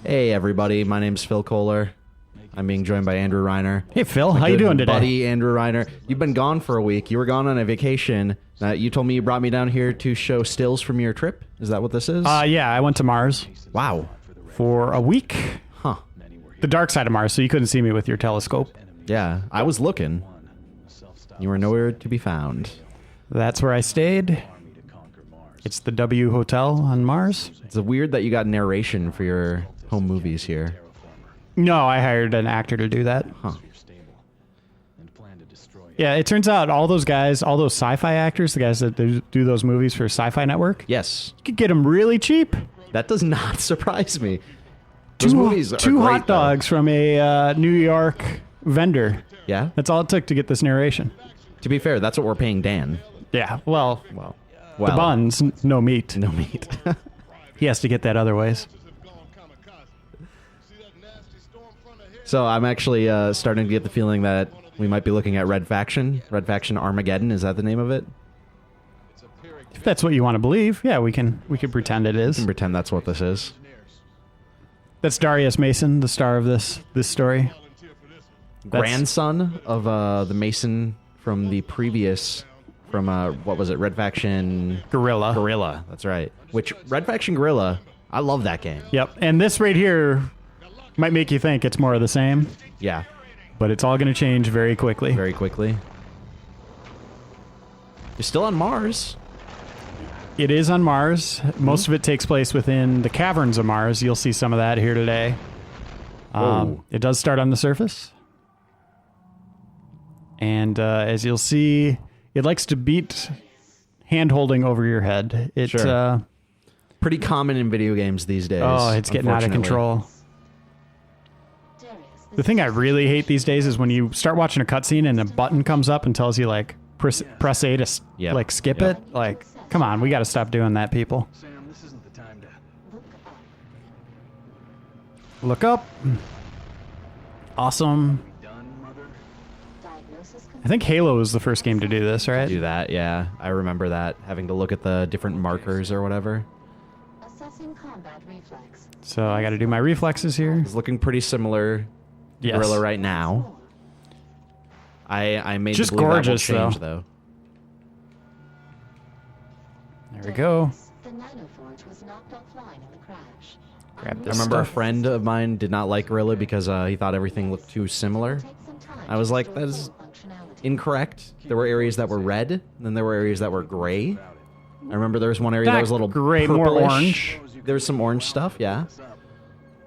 Hey everybody, my name's Phil Kohler. I'm being joined by Andrew Reiner. Hey Phil, how you doing today? Buddy Andrew Reiner. You've been gone for a week. You were gone on a vacation. You told me you brought me down here to show stills from your trip. Is that what this is? Yeah, I went to Mars. Wow. For a week. Huh. The dark side of Mars, so you couldn't see me with your telescope. Yeah, I was looking. You were nowhere to be found. That's where I stayed. It's the W Hotel on Mars. It's weird that you got narration for your home movies here. No, I hired an actor to do that. Huh. Yeah, it turns out all those guys, all those sci-fi actors, the guys that do those movies for Sci-Fi Network, Yes. you could get them really cheap. That does not surprise me. Those movies are two great, hot dogs from a New York vendor. Yeah? That's all it took to get this narration. To be fair, that's what we're paying Dan. Yeah, well, The the buns, no meat. No meat. He has to get that other ways. So I'm actually starting to get the feeling that we might be looking at Red Faction. Red Faction Armageddon, is that the name of it? If that's what you want to believe, yeah, we can pretend it is. I can pretend that's what this is. That's Darius Mason, the star of this story. Grandson of the Mason from the previous, from what was it, Red Faction Guerrilla. Guerrilla, that's right. Which, Red Faction Guerrilla, I love that game. Yep, and this right here might make you think it's more of the same, Yeah, but it's all going to change very quickly. very quickly. You're still on Mars. It is on Mars. Most of it takes place within the caverns of Mars. You'll see some of that here today. It does start on the surface. And as you'll see, it likes to beat hand-holding over your head. It's Sure. Pretty common in video games these days. oh, it's getting out of unfortunately. control. The thing I really hate these days is when you start watching a cutscene and a button comes up and tells you, like, press A to Yep. like skip Yep. it. Like, come on, we got to stop doing that, people. Sam, this isn't the time to... Look up. Awesome. Done, mother? I think Halo was the first game to do this, right? Do that, yeah. I remember that, having to look at the different markers or whatever. Assessing combat reflex. So I got to do my reflexes here. It's looking pretty similar to Yes. Guerrilla right now. I made Just to believe gorgeous, that will change, though. There we go. The nanoforge was knocked offline in the crash. Grab I this remember a stuff. friend of mine did not like Guerrilla because he thought everything looked too similar. Take some time I was to like, restore that is full functionality. incorrect. There were areas that were red, and then there were areas that were gray. I remember there was one area that Not was a little gray, more purplish. orange. There was some orange stuff, yeah.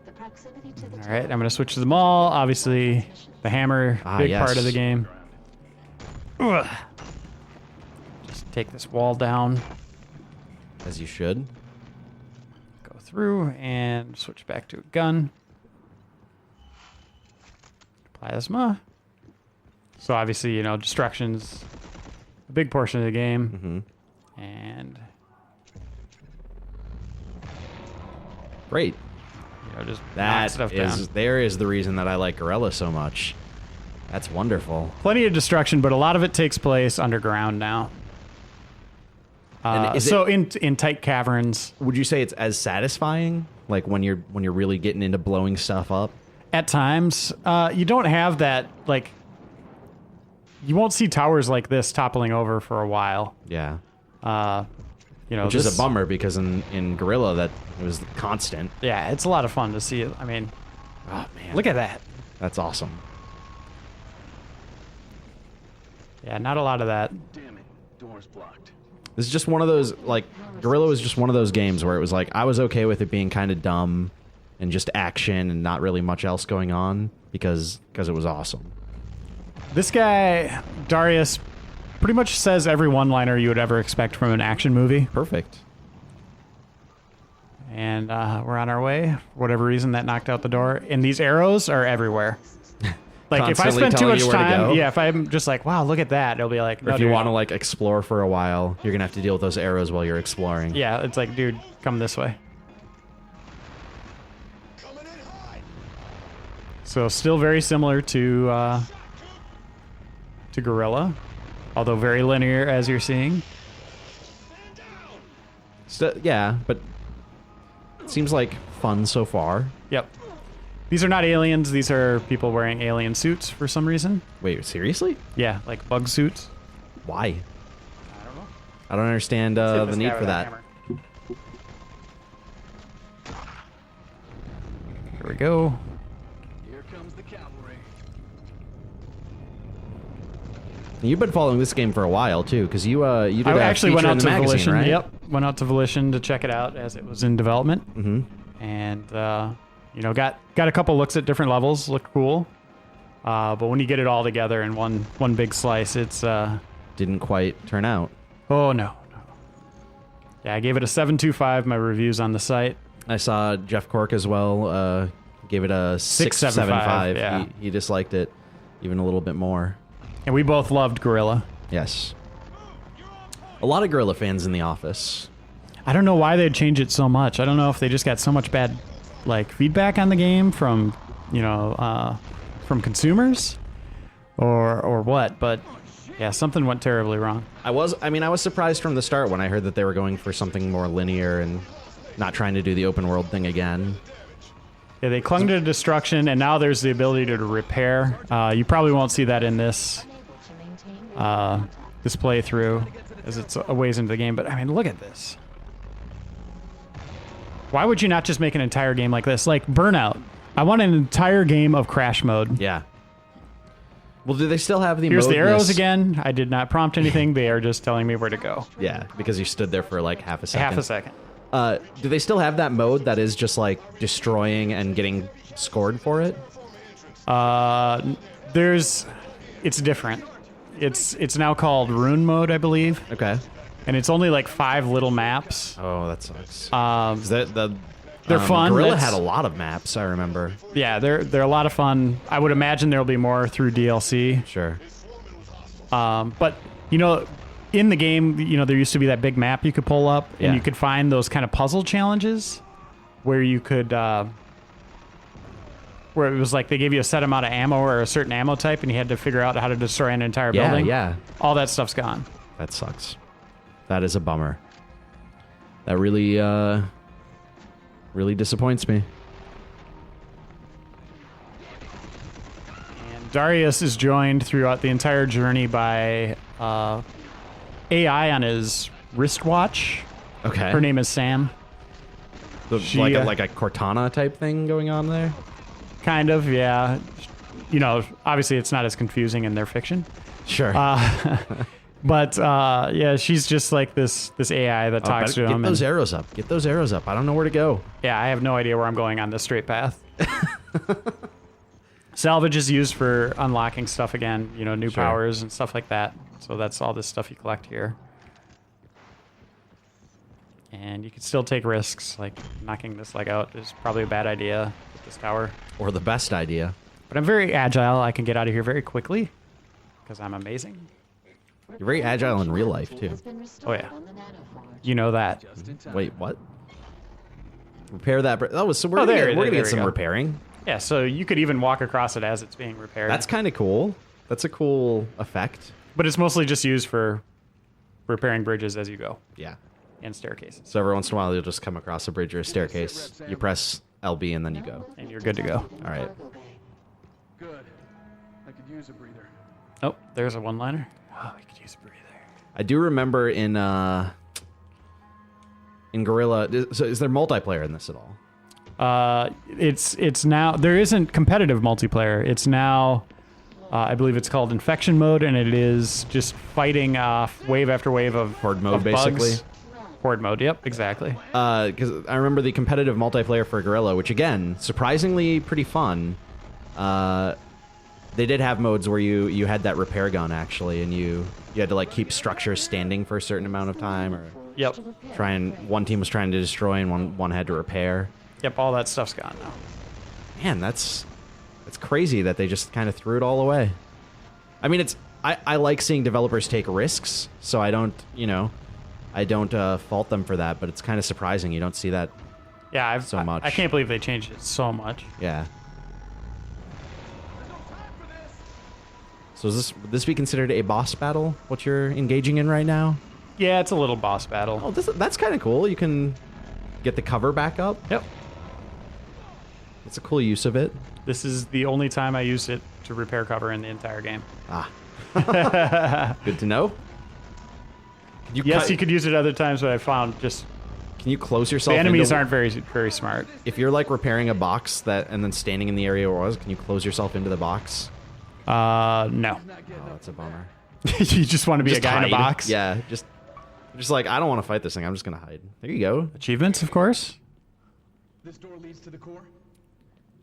The proximity to the All right, I'm going to switch to the mall. Obviously, the hammer, big yes. part of the game. Ugh. Just take this wall down, As you should. go through, and switch back to a gun. Plasma. So obviously, you know, destruction's a big portion of the game. And, Great. you know, just knock That stuff is, down. there is the reason that I like Guerrilla so much. That's wonderful. Plenty of destruction, but a lot of it takes place underground now. And is So in tight caverns, Would you say it's as satisfying, like when you're really getting into blowing stuff up? at times, you don't have that, like, you won't see towers like this toppling over for a while. Yeah. You know, Which is a bummer because in Guerrilla that it was constant. Yeah, it's a lot of fun to see it. I mean, Oh man, look at that. that's awesome. Yeah, not a lot of that. Damn it, door's blocked. This is just one of those, like, Guerrilla was just one of those games where it was like I was okay with it being kind of dumb and just action and not really much else going on because it was awesome. This guy, Darius, pretty much says every one-liner you would ever expect from an action movie. Perfect. And we're on our way. For whatever reason, that knocked out the door. And these arrows are everywhere. Like, if I Constantly spend too telling much you where to time, go. yeah, if I'm just like, wow, look at that, it'll be like, Or no, if you dude, want to no. like explore for a while, you're gonna have to deal with those arrows while you're exploring. Yeah, it's like, dude, come this way. So still very similar to Guerrilla, although very linear as you're seeing. So, yeah, but seems like fun so far. Yep. These are not aliens. These are people wearing alien suits for some reason. Wait, seriously? Yeah, like bug suits. Why? I don't know. I don't understand the need for that. Here we go. Here comes the cavalry. You've been following this game for a while too, because you did I a actually went feature out in the to magazine, Volition. right? Yep, went out to Volition to check it out as it was in development, and you know, got a couple looks at different levels. Looked cool, but when you get it all together in one big slice, it's Didn't quite turn out. oh no. Yeah, I gave it a 7.25. My reviews on the site. I saw Jeff Cork as well. Gave it a 6.75. Yeah. He disliked it even a little bit more. And we both loved Guerrilla. Yes. A lot of Guerrilla fans in the office. I don't know why they'd change it so much. I don't know if they just got so much bad, like, feedback on the game from, you know, from consumers, or what. But yeah, something went terribly wrong. I was surprised from the start when I heard that they were going for something more linear and not trying to do the open world thing again. Yeah, they clung to destruction, and now there's the ability to repair. You probably won't see that in this this playthrough, as it's a ways into the game. But I mean, look at this. Why would you not just make an entire game like this? Like Burnout. I want an entire game of crash mode. Yeah. Well, do they still have the Here's the arrows mode-ness? again. I did not prompt anything. They are just telling me where to go. Yeah, because you stood there for like half a second. Half a second. Do they still have that mode that is just like destroying and getting scored for it? It's different. It's now called Rune mode, I believe, Okay. and it's only like 5 little maps. Oh, that sucks. 'Cause They're fun. Guerrilla That's- had a lot of maps, I remember. Yeah, they're a lot of fun. I would imagine there'll be more through DLC. Sure. But you know, in the game, you know, there used to be that big map you could pull up, and Yeah. you could find those kind of puzzle challenges where you could, where it was like they gave you a set amount of ammo or a certain ammo type, and you had to figure out how to destroy an entire Yeah, building. yeah. All that stuff's gone. That sucks. That is a bummer. That really, really disappoints me. And Darius is joined throughout the entire journey by AI on his wristwatch. Okay. Her name is Sam. She, like a Cortana type thing going on there? Kind of, yeah. You know, obviously it's not as confusing in their fiction. Sure. But yeah, she's just like this AI that talks to him. Get those and- arrows up. Get those arrows up. I don't know where to go. Yeah, I have no idea where I'm going on this straight path. Salvage is used for unlocking stuff again, you know, new Sure. powers and stuff like that. So that's all this stuff you collect here. And you can still take risks, like knocking this leg out is probably a bad idea with this tower. Or the best idea. But I'm very agile. I can get out of here very quickly because I'm amazing. You're very agile in real life, too. Oh, yeah. You know that. Just in time. Wait, what? Repair that. So we're Oh, gonna there- get, we're gonna there get we some go. repairing. Yeah, so you could even walk across it as it's being repaired. That's kind of cool. That's a cool effect. But it's mostly just used for repairing bridges as you go Yeah. and staircases. So every once in a while, you'll just come across a bridge or a staircase. You press LB and then you go. And you're good to go. All right. Good. I could use a breather. Oh, there's a one-liner. Oh, we could use a breather. I do remember in Guerrilla. So is there multiplayer in this at all? It's now, there isn't competitive multiplayer. It's now, I believe it's called infection mode, and it is just fighting off wave after wave of Horde mode, of bugs. basically? Horde mode, yep, exactly. Because I remember the competitive multiplayer for Guerrilla, which again, surprisingly pretty fun. They did have modes where you had that repair gun actually, and you had to like keep structures standing for a certain amount of time, or Yep, one team was trying to destroy and one had to repair. yep, all that stuff's gone now. Man, that's crazy that they just kind of threw it all away. I mean, I like seeing developers take risks, so I don't fault them for that, but it's kind of surprising you don't see that. Yeah, So much. I can't believe they changed it so much. Yeah. So would this be considered a boss battle, what you're engaging in right now? Yeah, it's a little boss battle. Oh, that's kind of cool. You can get the cover back up. Yep. It's a cool use of it. This is the only time I used it to repair cover in the entire game. Ah. Good to know. Yes, you could use it other times, but I found just Can you close yourself? the enemies into, aren't very smart. If you're like repairing a box and then standing in the area where it was, can you close yourself into the box? No. Oh, that's a bummer. You just want to be a guy in a hide. box? Yeah, just like I don't want to fight this thing. I'm just gonna hide. There you go. Achievements, of course. This door leads to the core?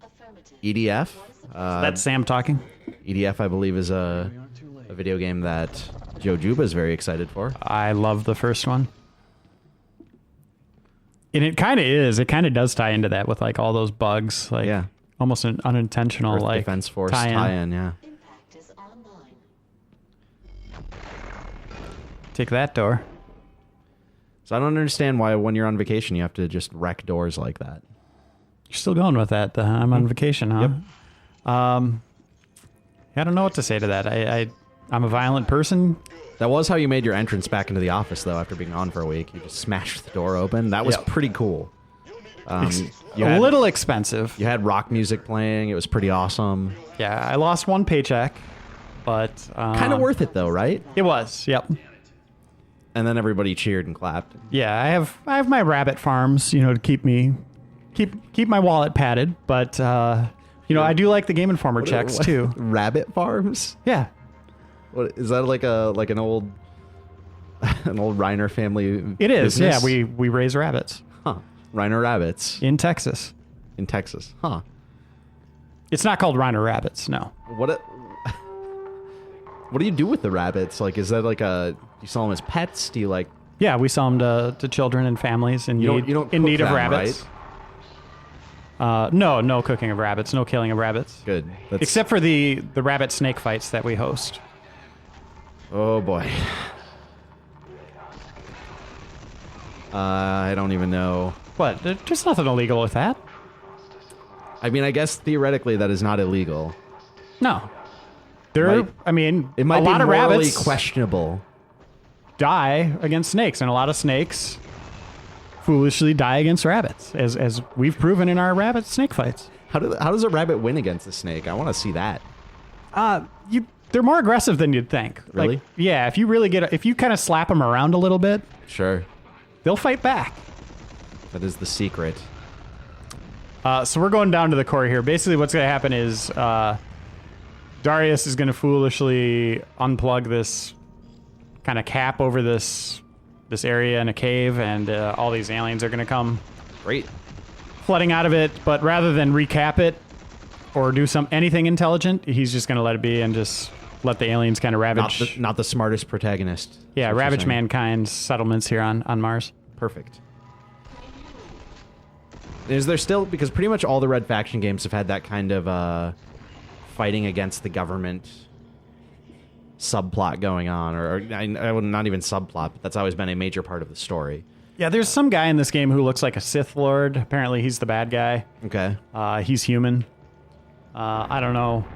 Affirmative. EDF. That's Sam talking. EDF, I believe, is a video game that Joe Juba is very excited for. I love the first one. And it kind of is. It kind of does tie into that with like all those bugs, like Yeah. almost an unintentional Earth like Defense Force tie-in. yeah. Impact is online. Take that door. So I don't understand why when you're on vacation you have to just wreck doors like that. You're still going with that. I'm on vacation, huh? Yep. I don't know what to say to that. I'm a violent person. That was how you made your entrance back into the office, though, after being on for a week. You just smashed the door open. That was Yep. pretty cool. You A had- little expensive. You had rock music playing. It was pretty awesome. Yeah, I lost one paycheck, but Kind of worth it, though, right? It was. Yep. And then everybody cheered and clapped. Yeah, I have my rabbit farms, to keep my wallet padded, but I do like the Game Informer checks What- too. Rabbit farms? Yeah. What is that like an old Reiner family? It is. business? Yeah, we raise rabbits Huh. Reiner rabbits in Texas. in Texas. Huh. It's not called Reiner rabbits, no. What do you do with the rabbits? Like, is that like do you sell them as pets? Do you like? Yeah, we sell them to children and families in You need don't in cook need of them, rabbits. No cooking of rabbits, no killing of rabbits. Good. Except for the rabbit snake fights that we host. Oh boy. I don't even know. What? There's nothing illegal with that. I mean, I guess theoretically that is not illegal. No. It might a be lot of morally rabbits questionable. die against snakes, and a lot of snakes foolishly die against rabbits, as we've proven in our rabbit snake fights. How does a rabbit win against a snake? I want to see that. They're more aggressive than you'd think. Really? Like, yeah, if you kind of slap them around a little bit, Sure. they'll fight back. That is the secret. So we're going down to the core here. Basically, what's going to happen is Darius is going to foolishly unplug this kind of cap over this area in a cave, and all these aliens are going to come Great. flooding out of it. But rather than recap it or do anything intelligent, he's just going to let it be and just let the aliens kind of ravage. Not the smartest protagonist. Yeah, That's what you're ravage saying. mankind's settlements here on Mars. Perfect. Is there still, because pretty much all the Red Faction games have had that kind of fighting against the government subplot going on, or not even subplot, but that's always been a major part of the story. Yeah, there's some guy in this game who looks like a Sith Lord. Apparently, he's the bad guy. Okay. He's human. I don't know.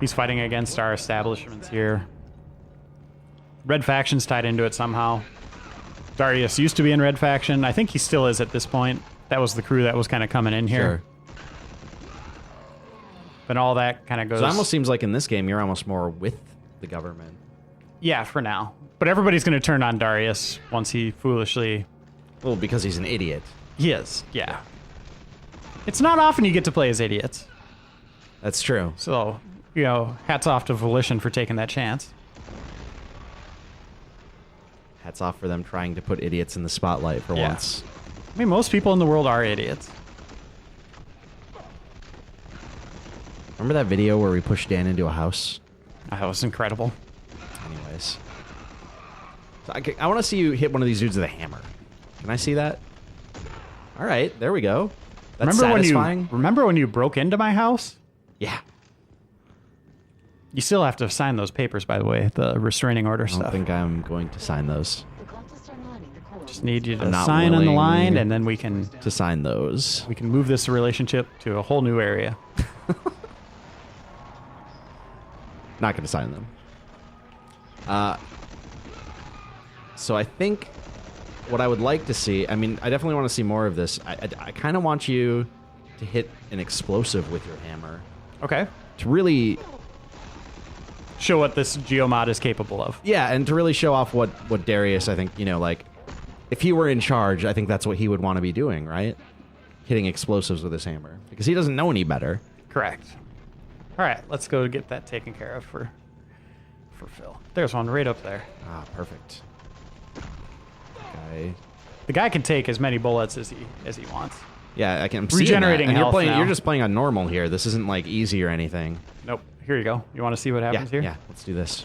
He's fighting against our establishments here. Red Faction's tied into it somehow. Darius used to be in Red Faction. I think he still is at this point. That was the crew that was kind of coming in here. Sure. But all that kind of goes... So it almost seems like in this game you're almost more with the government. Yeah, for now. But everybody's going to turn on Darius once he foolishly... Well, because he's an idiot. He is, yeah. It's not often you get to play as idiots. That's true. So, hats off to Volition for taking that chance. Hats off for them trying to put idiots in the spotlight for Yeah. once. I mean, most people in the world are idiots. Remember that video where we pushed Dan into a house? That was incredible. Anyways. So I want to see you hit one of these dudes with a hammer. Can I see that? All right, there we go. That's satisfying. Remember when you broke into my house? Yeah. You still have to sign those papers, by the way, the restraining order I don't stuff. think I'm going to sign those. The cultists are lining the core. Just need you to I'm not sign on the willing line, and then we can To sign those. move this relationship to a whole new area. Not going to sign them. So I think what I would like to see, I mean, I definitely want to see more of this. I kind of want you to hit an explosive with your hammer Okay. to really, Show what this geomod is capable of. yeah, and to really show off what Darius, I think, you know, like, if he were in charge, I think that's what he would want to be doing, right? Hitting explosives with his hammer. Because he doesn't know any better. Correct. All right, let's go get that taken care of for Phil. There's one right up there. Ah, perfect. Okay. The guy can take as many bullets as he wants. Yeah, I can see Regenerating that. And health now. You're just playing on normal here. This isn't, like, easy or anything. Nope. Here you go. You want to see what happens here? Yeah, let's do this.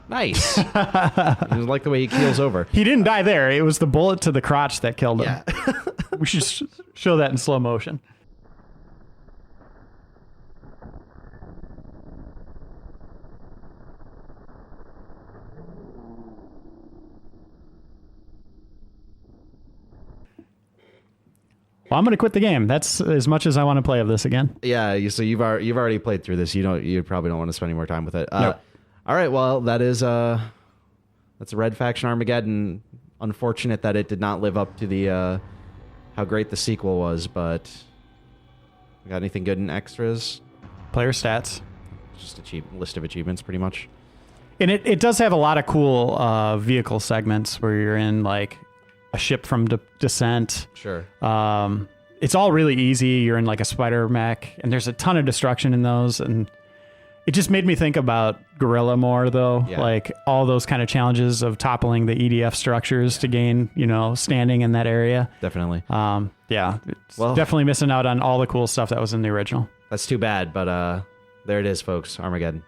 Nice. I just like the way he keels over. He didn't die there. It was the bullet to the crotch that killed him. Yeah. We should show that in slow motion. Well, I'm going to quit the game. That's as much as I want to play of this again. Yeah, so you've already played through this. You probably don't want to spend any more time with it. Nope. All right, well, that's a Red Faction Armageddon. Unfortunate that it did not live up to the how great the sequel was, but got anything good in extras? Player stats. Just list of achievements, pretty much. And it does have a lot of cool vehicle segments where you're in like a ship from descent. Sure. It's all really easy. You're in like a spider mech, and there's a ton of destruction in those. And it just made me think about Guerrilla more, though. Yeah. Like all those kind of challenges of toppling the EDF structures to gain, standing in that area. Definitely. Yeah, it's Well- definitely missing out on all the cool stuff that was in the original. That's too bad, but there it is, folks. Armageddon.